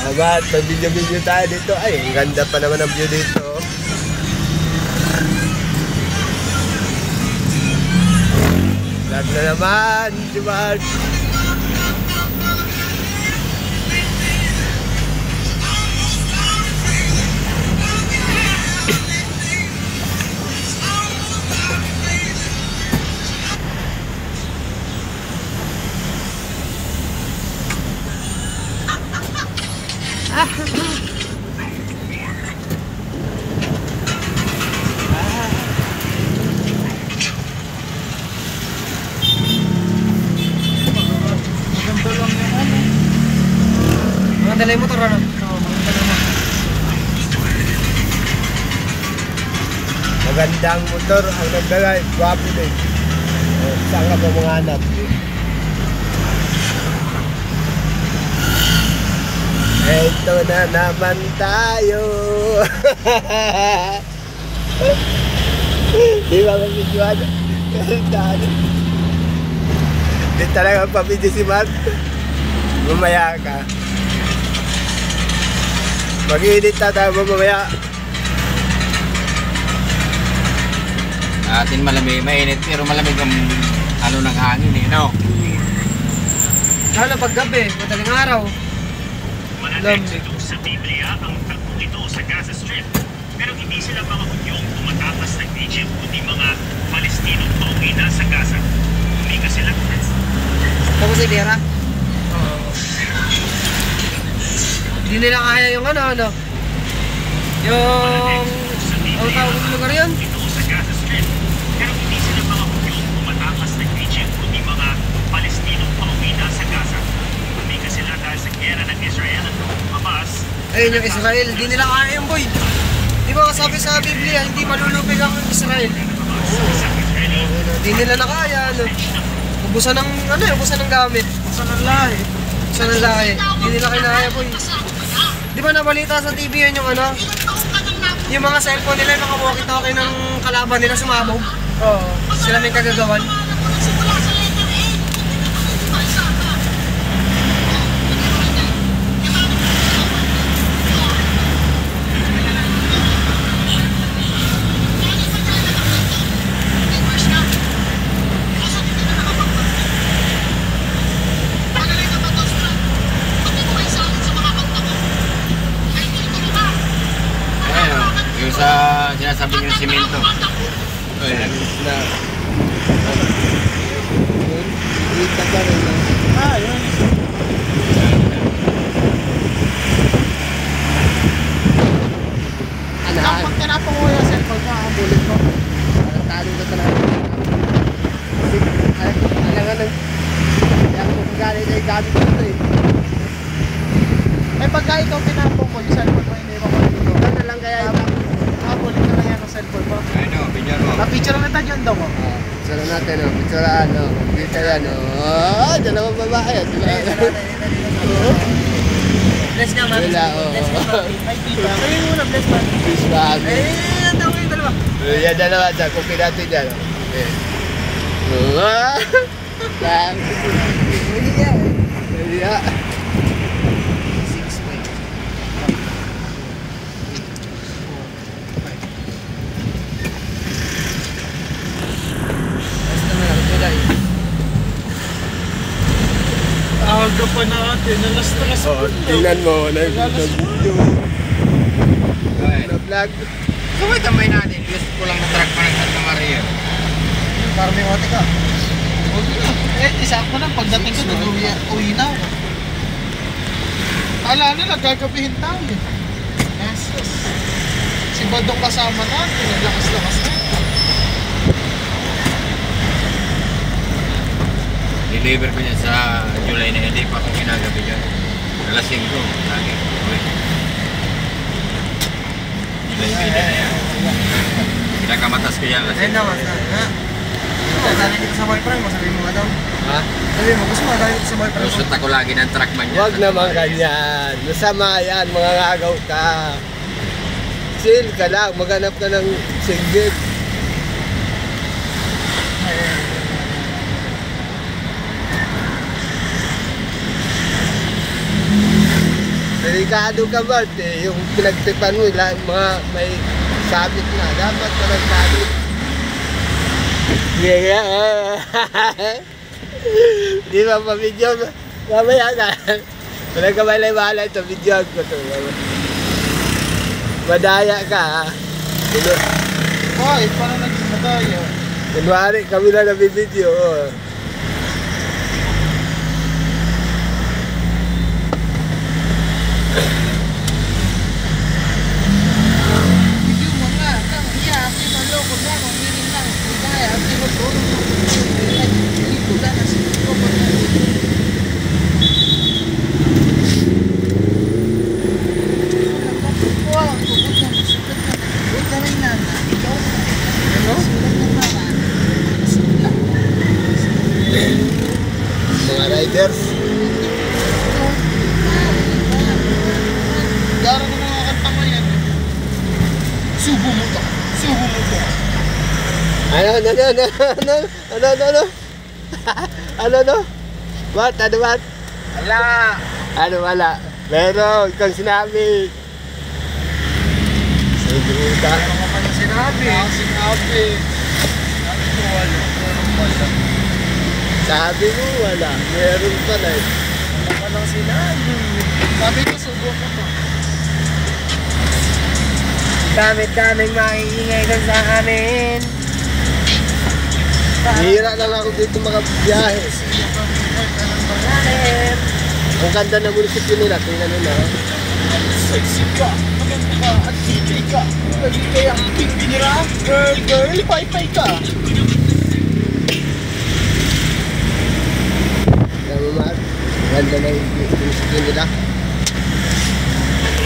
Aba, mag-video-video tayo dito. Ay, ang ganda pa naman ang view dito. Vlog na naman, di ba? Maganda lang yung motor, ano? Oo, maganda naman. Magandang motor ang nagdala. Gwapo din. Saan ka pa mga anak? Ito na naman tayo. Di ba mag-videoan? Di talaga pa-video si Mark. Mamaya ka. Mag-edit na tayo mamaya. Atin malamig, mainit pero malamig ang ano ng hangin eh, no? Lalo pag gabi, madaling araw. Mananexo sa Biblia ang tagpong ito sa Gaza Strip. Pero hindi sila mga Hudyong tumatakas ng Egypt, kundi mga Palestinong pauwi na sa Gaza. Huminga sila. Tapos si Vera? Hindi nila kaya yung ano. Yung... Ang tawag ng lugar yun? Ito sa Gaza Strip. Pero hindi sila mga Hudyong tumatakas ng Egypt, kundi mga Palestinong pauwi na sa Gaza. Huminga sila dahil sa gera ng Israel at Hamas. Ayun yung Israel, hindi nila kaya yung boy. Di ba sabi sa Biblia, hindi malulubig ang Israel. Hindi nila na kaya, ano. Ubusan ng, ubusan ng gamit. Ubusan ng lahi. Ubusan ng lahi. Hindi nila kinaya, boy. Di ba nabalita sa TV yun yung ano? Yung mga cellphone nila, yung mga walkie-talkie ng kalaban nila sumabog. Oo. Sila may kagagawan. Yung sa sinasabi yung simento. Na. Dito ka rin. Yun. Pag tinapong mo yung cellphone mo, ang bulit mo. Talo na talaga. Alangan kaya kung galing ay gamit ko ito eh. Eh pagka ikaw tinapong mo, yung cellphone mo, hindi mo dito. Ano lang kaya ito? Bulit na lang yan ang cellphone mo. Ano, picture mo. Na-picture na tayo daw mo. Picture natin o. Picture ano. Kita yan o. Dalawang babae. Bless nga, mami. Wala o. Ay, tita. Kayo muna, bless man. Peace mami. Ang tawag yung dalawa. Yan dalawa dyan. Kung natin dyan o. Iya. Aga pa natin, nalas-talas Oo, tingnan mo. Na-video. Na-vlog. Kaway tambay natin, gusto ko lang na truck pa ng Santa Maria. Para may wate ka. Huwag na. Isakto na. Pagdating ko, uwi na ako. Ala na, nagagabihin tayo. Yes. Si Badong kasama natin, naglakas-lakas na. Deliver ko niya sa July na hindi pa akong ginagabi dyan. Alas 5, lagi. Uwi. July bida na yan. Pinakamatas ko yan alas 5. Ayun naman, ha? Dali dito sa boyfriend mo, sabihin mo nga daw. Ha? Sabihin mo, gusto mo, dali dito sa boyfriend mo. Lusot ako lagi ng truck man yan. Huwag naman ganyan. Masama yan. Mga ngagaw ka. Chill ka lang. Maghanap ka ng singgit. delikado ka Bart eh. Yung pinagtipan mo, mga may sabit na. Dapat ka ng sabit. Yeah. Di ba pa video? Mamaya ka. Wala ka malay-malay ito. Video ko ito. Madaya ka ha. Bakit? Paano naging madaya? Kunwari kami na nabibideo. Oh. Video mo nga. Iya, ako maloko na. Kung hiling lang. Madaya. Ako matulong. Dito na. Nasipin ko pa na. Wow, tubod na. Sukat na. Huwag ka rin na. Ikaw. Ano? Sulat na mama. Sulat. Mga riders. Garo na mga kanta mo yan. Subo mo to. Subo mo to. Ano? Ano? What? Ano what? Wala. Ano wala? Meron kang sinabi. Sige ka. Ano ka pa yung sinabi? Sinabi. Sabi ko wala. Wala. Sabi mo wala. Meron pala eh. Ano ka lang sinabi? Sabi ko subo mo to. Daming maiingay doon sa amin. Hira lang ako dito mga biyahe. Ang ganda ng munisipyo nila. Tingnan nila. Sexy ka. Naman ka. At DJ ka. Lagi kaya ang pinira. Girl. Pay ka. Tingnan mo Mar. Ganda ng munisipyo nila.